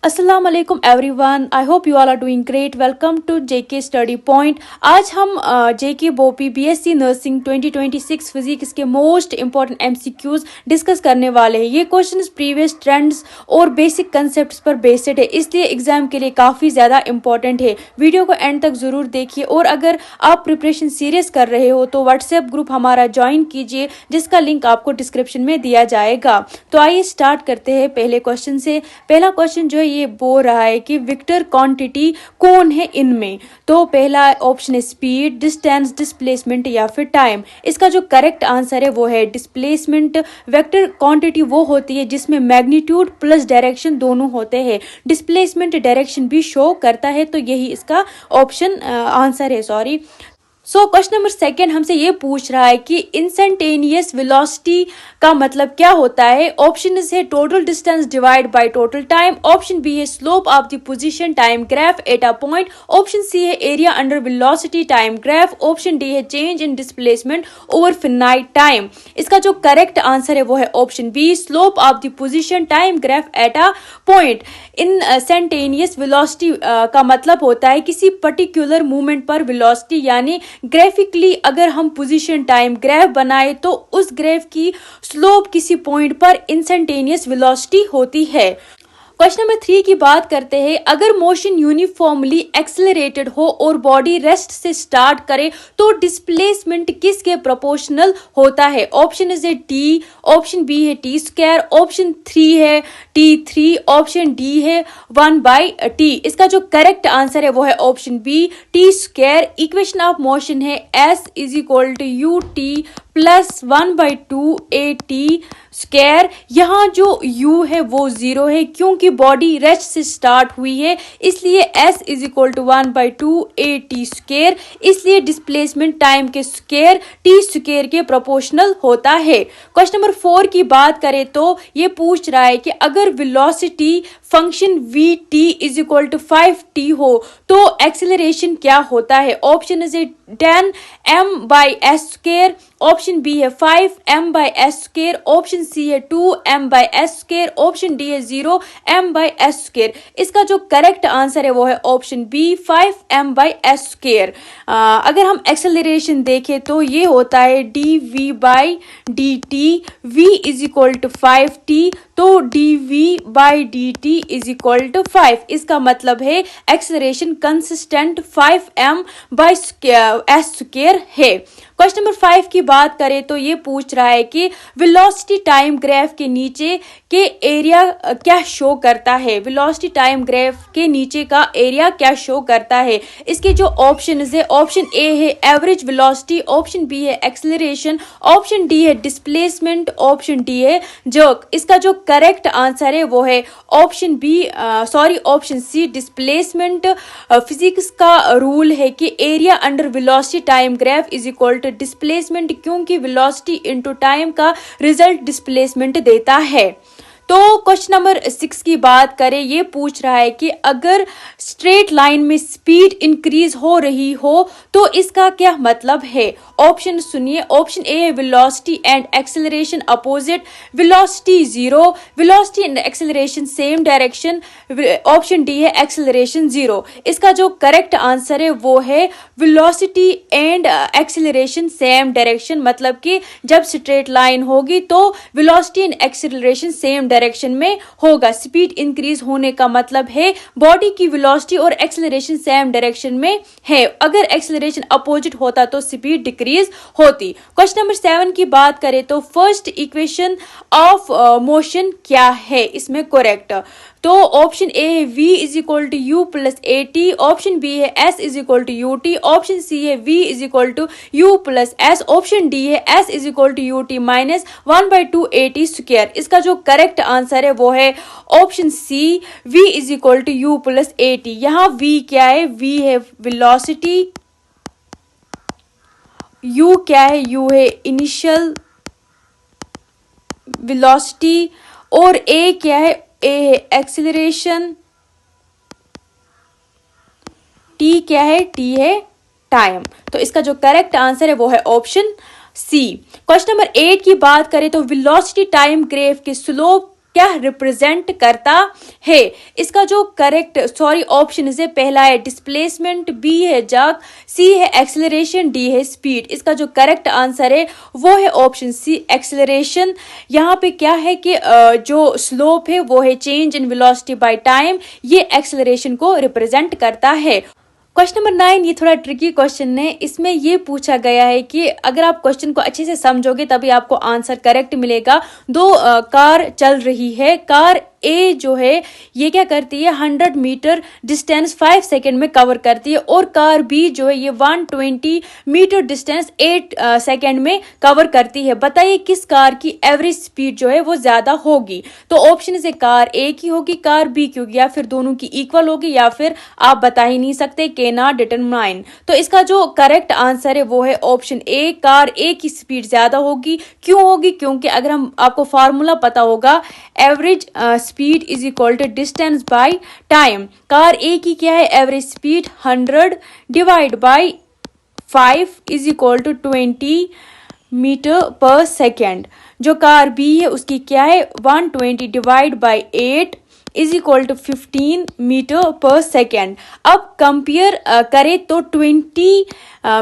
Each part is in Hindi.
अस्सलाम वालेकुम everyone. I hope you all are doing great. Welcome to JK study point. आज हम JK BOPEE BSc nursing 2026 physics के मोस्ट इंपॉर्टेंट एमसीक्यूज डिस्कस करने वाले हैं। ये क्वेश्चंस प्रीवियस ट्रेंड्स और बेसिक कंसेप्ट्स पर बेस्ड है, इसलिए एग्जाम के लिए काफ़ी ज़्यादा इंपॉर्टेंट है। वीडियो को एंड तक ज़रूर देखिए और अगर आप प्रिपरेशन सीरियस कर रहे हो तो व्हाट्सएप ग्रुप हमारा ज्वाइन कीजिए, जिसका लिंक आपको डिस्क्रिप्शन में दिया जाएगा। तो आइए स्टार्ट करते हैं पहले क्वेश्चन से। पहला क्वेश्चन जो है ये बोल रहा है कि वेक्टर क्वांटिटी कौन है इनमें। तो पहला ऑप्शन है स्पीड, डिस्टेंस, डिस्प्लेसमेंट या फिर टाइम। इसका जो करेक्ट आंसर है वो है डिस्प्लेसमेंट। वेक्टर क्वांटिटी वो होती है जिसमें मैग्नीट्यूड प्लस डायरेक्शन दोनों होते हैं। डिस्प्लेसमेंट डायरेक्शन भी शो करता है, तो यही इसका ऑप्शन आंसर है। Sorry. So question number second हमसे ये पूछ रहा है कि इंस्टेंटेनियस वेलोसिटी का मतलब क्या होता है। ऑप्शन है total distance divide by total time. Option B है slope of the position time graph at a point. Option C है area under velocity time graph. Option D है change in displacement over finite time. इसका जो करेक्ट आंसर है वो है option B slope of the position time graph at a point. Instantaneous velocity का मतलब होता है किसी पर्टिकुलर मूवमेंट पर वेलोसिटी, यानी ग्राफिकली अगर हम पोजीशन टाइम ग्राफ बनाए तो उस ग्राफ की स्लोप किसी पॉइंट पर इंस्टेंटेनियस वेलोसिटी होती है। क्वेश्चन नंबर 3 की बात करते हैं। अगर मोशन यूनिफॉर्मली एक्सेलरेटेड हो और बॉडी रेस्ट से स्टार्ट करे तो डिस्प्लेसमेंट किसके प्रोपोर्शनल होता है। ऑप्शन है टी, ऑप्शन बी है टी स्क्वायर, ऑप्शन 3 है T3, ऑप्शन डी है 1/t। इसका जो करेक्ट आंसर है वो है option B T square. Equation of motion है S = ut plus 1/2at square. यहाँ जो u है वो 0 है क्योंकि बॉडी रेस्ट से स्टार्ट हुई है, इसलिए S = 1/2at स्क्वायर। इसलिए डिस्प्लेसमेंट टाइम के स्क्वायर t स्क्वायर के प्रोपोर्शनल होता है। क्वेश्चन नंबर 4 की बात करें तो ये पूछ रहा है कि अगर वेलोसिटी फंक्शन vt = 5t हो तो एक्सेलरेशन क्या होता है। ऑप्शन है 10m/s², ऑप्शन बी है 5m/s², ऑप्शन सी है 2m/s², ऑप्शन डी है 0m/s²। इसका जो करेक्ट आंसर है वो है ऑप्शन बी 5m/s²। अगर हम एक्सेलरेशन देखें तो ये होता है dv/dt, v = 5t, तो dv/dt = 5। इसका मतलब है एक्सेलरेशन कंसिस्टेंट 5m/s² है। क्वेश्चन नंबर 5 की बात करें तो ये पूछ रहा है कि वेलोसिटी टाइम ग्राफ के नीचे के एरिया क्या शो करता है। वेलोसिटी टाइम ग्राफ के नीचे का एरिया क्या शो करता है। इसके जो ऑप्शन है, ऑप्शन ए है एवरेज वेलोसिटी, ऑप्शन बी है एक्सेलरेशन, ऑप्शन डी है डिस्प्लेसमेंट, ऑप्शन डी है जर्क। इसका जो करेक्ट आंसर है वो है ऑप्शन सी डिस्प्लेसमेंट। फिजिक्स का रूल है कि area under velocity time graph = displacement, क्योंकि वेलोसिटी इनटू टाइम का रिजल्ट डिस्प्लेसमेंट देता है। तो क्वेश्चन नंबर 6 की बात करें, ये पूछ रहा है कि अगर स्ट्रेट लाइन में स्पीड इंक्रीज हो रही हो तो इसका क्या मतलब है। ऑप्शन सुनिए। ऑप्शन ए है velocity and acceleration opposite, velocity 0, velocity and acceleration same direction, option D है एक्सेलरेशन 0। इसका जो करेक्ट आंसर है वो है velocity and acceleration same direction, मतलब कि जब स्ट्रेट लाइन होगी तो velocity and acceleration same direction में होगा। स्पीड इंक्रीज होने का मतलब है बॉडी की वेलोसिटी और एक्सेलरेशन सेम डायरेक्शन में है। अगर एक्सेलरेशन अपोजिट होता तो स्पीड डिक्रीज होती। क्वेश्चन नंबर 7 की बात करें तो फर्स्ट इक्वेशन ऑफ मोशन क्या है इसमें करेक्ट। तो ऑप्शन ए है v = u + at, option B है s = ut, ऑप्शन सी है v = u + s, option D है s = ut - 1/2at स्क्वायर। इसका जो करेक्ट आंसर है वो है option C v = u + at। यहाँ v क्या है, v है वेलोसिटी, u क्या है, u है इनिशियल वेलोसिटी, और a क्या है, a है एक्सेलरेशन, t क्या है, t है टाइम। तो इसका जो करेक्ट आंसर है वो है ऑप्शन सी। क्वेश्चन नंबर 8 की बात करें तो वेलोसिटी टाइम ग्राफ के स्लोप क्या रिप्रेजेंट करता है। इसका जो करेक्ट ऑप्शन से पहला है डिस्प्लेसमेंट, बी है जग, सी है एक्सेलरेशन, डी है स्पीड। इसका जो करेक्ट आंसर है वो है ऑप्शन सी एक्सेलरेशन। यहाँ पे क्या है कि जो स्लोप है वो है change in velocity by time, ये एक्सेलरेशन को रिप्रेजेंट करता है। क्वेश्चन नंबर 9 ये थोड़ा ट्रिकी क्वेश्चन है। इसमें ये पूछा गया है कि अगर आप क्वेश्चन को अच्छे से समझोगे तभी आपको आंसर करेक्ट मिलेगा। दो कार चल रही है, कार ए जो है ये क्या करती है 100 मीटर डिस्टेंस 5 सेकेंड में कवर करती है और कार बी जो है ये 120 मीटर डिस्टेंस 8 सेकेंड में कवर करती है। बताइए किस कार की एवरेज स्पीड जो है वो ज्यादा होगी। तो ऑप्शन से कार ए की होगी, कार बी की होगी, या फिर दोनों की इक्वल होगी, या फिर आप बता ही नहीं सकते, के नॉट डिटरमाइन। तो इसका जो करेक्ट आंसर है वो है ऑप्शन ए, कार ए की स्पीड ज्यादा होगी। क्यों होगी? क्योंकि अगर हम आपको फार्मूला पता होगा average speed is equal to distance by time. Car A की क्या है average speed 100 divide by 5 is equal to 20 metre per second. जो कार बी है उसकी क्या है 120 divide by 8 is equal to 15 metre per second. अब कंपेयर करें तो 20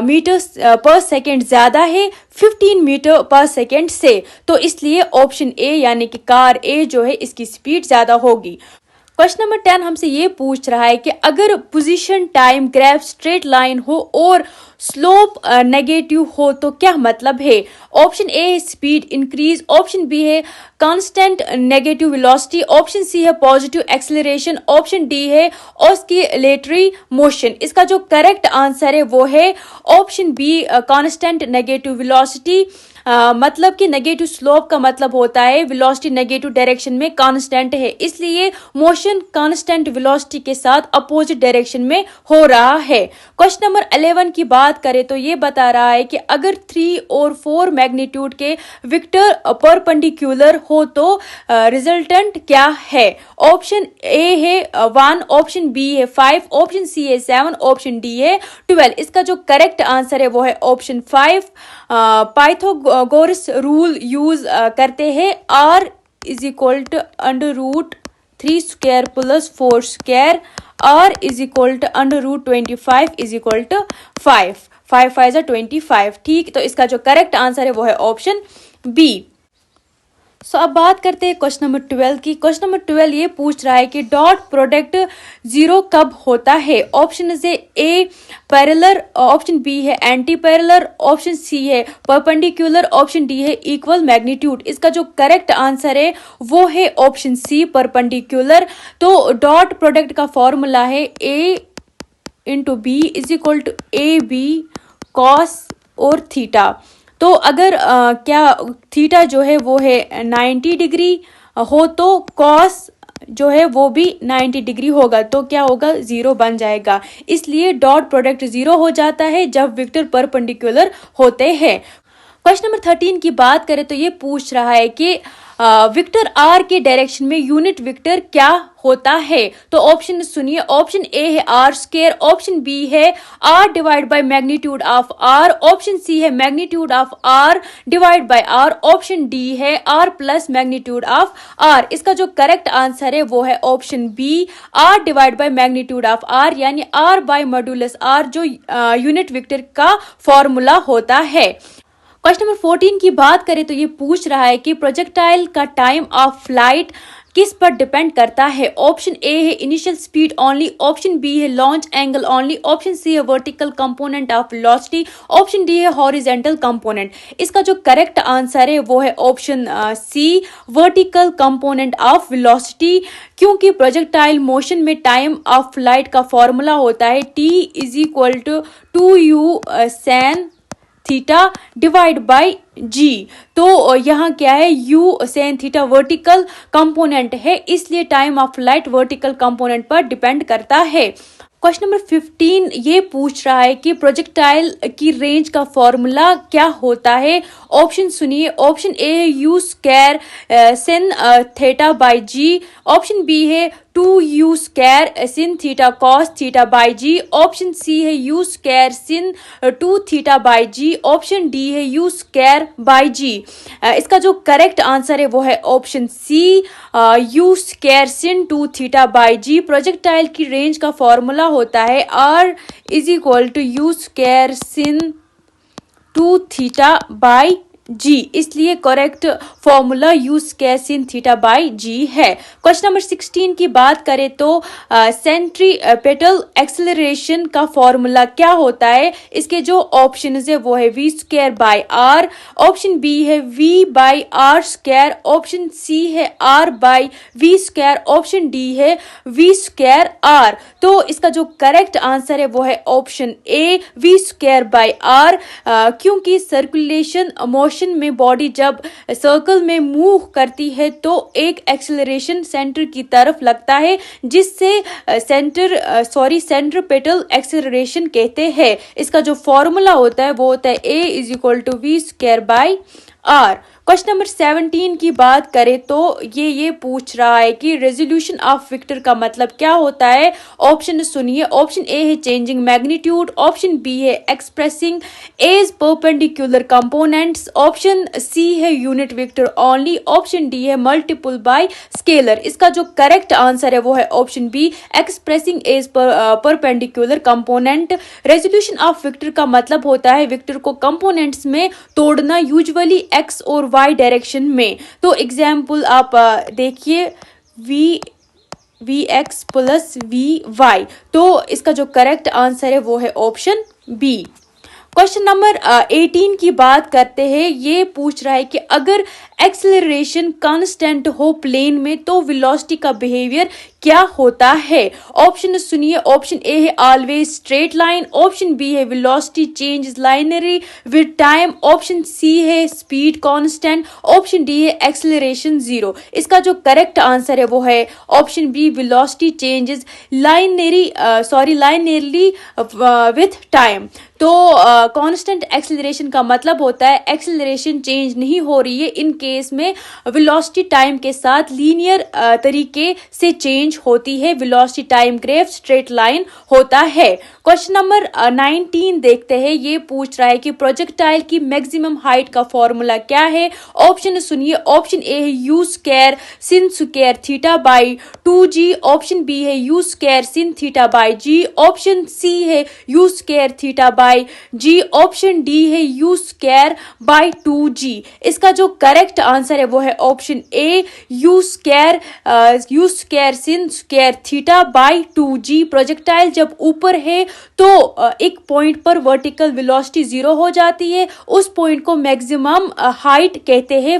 मीटर पर सेकेंड ज्यादा है 15 मीटर पर सेकेंड से, तो इसलिए ऑप्शन ए यानी कि कार ए जो है इसकी स्पीड ज्यादा होगी। क्वेश्चन नंबर 10 हमसे ये पूछ रहा है कि अगर position time graph straight line हो और स्लोप नेगेटिव हो तो क्या मतलब है। ऑप्शन ए है स्पीड इंक्रीज, ऑप्शन बी है constant negative velocity, option C है पॉजिटिव एक्सेलरेशन, ऑप्शन डी है ऑस्किलेटरी मोशन। इसका जो करेक्ट आंसर है वो है option B constant negative velocity. मतलब कि नेगेटिव स्लोप का मतलब होता है वेलोसिटी नेगेटिव डायरेक्शन में कांस्टेंट है, इसलिए मोशन कांस्टेंट वेलोसिटी के साथ अपोजिट डायरेक्शन में हो रहा है। क्वेश्चन नंबर 11 की बात करें तो ये बता रहा है कि अगर 3 और 4 मैग्नीट्यूड के वेक्टर परपेंडिकुलर हो तो रिजल्टेंट क्या है। ऑप्शन ए है 1, ऑप्शन बी है 5, ऑप्शन सी है 7, ऑप्शन डी है 12। इसका जो करेक्ट आंसर है वो है ऑप्शन 5। पाइथागोरस रूल यूज करते हैं R is equal to under root 3 square plus 4 square, R is equal to under root 25 is equal to 5, 5 5 is 25। ठीक, तो इसका जो करेक्ट आंसर है वो है ऑप्शन बी। सो अब बात करते हैं क्वेश्चन नंबर 12 की। क्वेश्चन नंबर 12 ये पूछ रहा है कि डॉट प्रोडक्ट 0 कब होता है। ऑप्शन से ए पैरेलल, ऑप्शन बी है एंटी पैरेलल, ऑप्शन सी है परपेंडिकुलर, ऑप्शन डी है इक्वल मैग्नीट्यूड। इसका जो करेक्ट आंसर है वो है ऑप्शन सी परपेंडिकुलर। तो डॉट प्रोडक्ट का फॉर्मूला है A into B is equal to A B cos और थीटा। तो अगर क्या थीटा जो है वो है 90 डिग्री हो तो कॉस जो है वो भी 90 डिग्री होगा, तो क्या होगा 0 बन जाएगा। इसलिए डॉट प्रोडक्ट 0 हो जाता है जब वेक्टर परपेंडिकुलर होते हैं। क्वेश्चन नंबर 13 की बात करें तो ये पूछ रहा है कि वेक्टर आर के डायरेक्शन में यूनिट वेक्टर क्या होता है। तो ऑप्शन सुनिए, ऑप्शन ए है आर स्क्वायर, ऑप्शन बी है R divide by magnitude of R, option C है magnitude of R divide by R, option D है R plus magnitude of R. इसका जो करेक्ट आंसर है वो है option B R divide by magnitude of R, यानी आर बाय मॉड्यूलस आर जो यूनिट वेक्टर का फॉर्मूला होता है। क्वेश्चन नंबर 14 की बात करें तो ये पूछ रहा है कि प्रोजेक्टाइल का टाइम ऑफ फ्लाइट किस पर डिपेंड करता है। ऑप्शन ए है initial speed only, option B है launch angle only, option C है vertical component of velocity, option D है हॉरिजॉन्टल कंपोनेंट। इसका जो करेक्ट आंसर है वो है option C vertical component of velocity, क्योंकि प्रोजेक्टाइल मोशन में टाइम ऑफ फ्लाइट का फॉर्मूला होता है T is equal to 2u sin theta divide by G. तो यहाँ क्या है u sin theta vertical component है, इसलिए time of flight vertical component पर डिपेंड करता है। क्वेश्चन नंबर 15 ये पूछ रहा है कि प्रोजेक्टाइल की रेंज का फॉर्मूला क्या होता है। ऑप्शन सुनिए, ऑप्शन ए है you square sin theta by g, option B है 2u square sin theta cos theta by ji. Option C है u square sin 2 theta by ji. Option D है u स्क्वायर बाई जी। इसका जो करेक्ट आंसर है वो है option C u square sin 2 theta by g. Projectile की रेंज का फॉर्मूला होता है r is equal to u square sin 2 theta by G, इसलिए correct formula u square sin theta by G है। क्वेश्चन नंबर 16 की बात करें तो सेंट्रीपेटल एक्सेलरेशन का फॉर्मूला क्या होता है? इसके जो ऑप्शन है वो है v square by r. Option B है v by r square. Option C है r by v square. Option D है v स्क्वायर r। तो इसका जो करेक्ट आंसर है वो है option A v square by r, क्योंकि सर्कुलेशन मोशन में बॉडी जब सर्कल में मूव करती है तो एक एक्सेलरेशन सेंटर की तरफ लगता है, जिससे सेंट्रीपेटल एक्सेलरेशन कहते हैं। इसका जो फॉर्मूला होता है वो होता है A is equal to V square by R. Question number 17 की बात करें तो ये पूछ रहा है कि रेजोल्यूशन ऑफ वेक्टर का मतलब क्या होता है? ऑप्शन सुनिए। ऑप्शन ए है चेंजिंग मैग्नीट्यूड। ऑप्शन बी है expressing as perpendicular components. Option C है unit vector only. Option D है मल्टीपल बाय स्केलर। इसका जो करेक्ट आंसर है वो है option B expressing as perpendicular component. Resolution of vector का मतलब होता है वेक्टर को कंपोनेंट्स में तोड़ना, यूजुअली एक्स और वाई डायरेक्शन में। तो एग्जाम्पल आप देखिए V X plus V Y. तो इसका जो करेक्ट आंसर है वो है ऑप्शन बी। क्वेश्चन नंबर 18 की बात करते हैं। ये पूछ रहा है कि अगर एक्सेलरेशन कांस्टेंट हो प्लेन में तो वेलोसिटी का बिहेवियर क्या होता है? ऑप्शन सुनिए। ऑप्शन ए है always straight line. Option B है velocity change linearly with time. Option C है स्पीड कांस्टेंट। ऑप्शन डी है एक्सेलरेशन जीरो। इसका जो करेक्ट आंसर है वो है option B velocity changes linearly with time. तो कांस्टेंट एक्सेलरेशन का मतलब होता है एक्सेलरेशन चेंज नहीं हो रही है, इन केस में वेलोसिटी टाइम के साथ लीनियर तरीके से चेंज होती है। Velocity time graph straight line होता है। क्वेश्चन नंबर 19 देखते हैं। ये पूछ रहा है कि प्रोजेक्टाइल की मैक्सिमम हाइट का फॉर्मूला क्या है? ऑप्शन सुनिए। ऑप्शन ए है you square sin square theta by 2g। Option B है you square sin theta by ji. Option C है you square theta by ji. Option D है यू स्क्वायर बाई 2g। इसका जो करेक्ट आंसर है वो है option A U square sin square theta by 2g। Projectile जब ऊपर है तो एक पॉइंट पर वर्टिकल वेलोसिटी जीरो हो जाती है, उस पॉइंट को मैक्सिमम हाइट कहते हैं।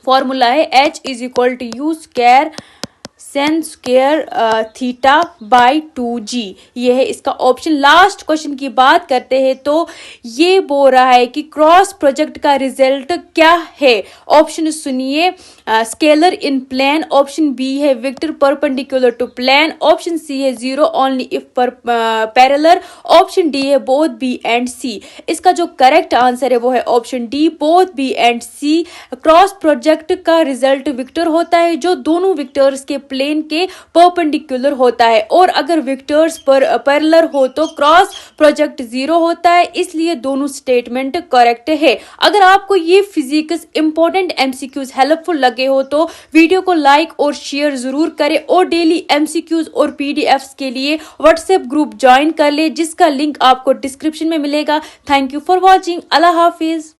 फॉर्मूला है h is equal to u square sin square theta by 2g। ये है इसका ऑप्शन। लास्ट क्वेश्चन की बात करते हैं तो ये बोल रहा है कि क्रॉस प्रोजेक्ट का रिजल्ट क्या है? ऑप्शन सुनिए। Scalar in plane. Option B है vector perpendicular to plane. Option C है zero only if parallel. Option D है बोथ बी एंड सी। इसका जो करेक्ट आंसर है वो है option D both B and C. Cross product का रिजल्ट वेक्टर होता है जो दोनों वेक्टर्स के प्लेन के परपेंडिकुलर होता है, और अगर वेक्टर्स पर पैरेलल हो तो क्रॉस प्रोजेक्ट जीरो होता है, इसलिए दोनों स्टेटमेंट करेक्ट है। अगर आपको ये फिजिक्स इंपॉर्टेंट एमसीक्यूज हेल्पफुल लगे हो तो वीडियो को लाइक और शेयर जरूर करें, और डेली एमसीक्यूज और पीडीएफ्स के लिए व्हाट्सएप ग्रुप ज्वाइन कर ले, जिसका लिंक आपको डिस्क्रिप्शन में मिलेगा। Thank you for watching. Allah Hafiz.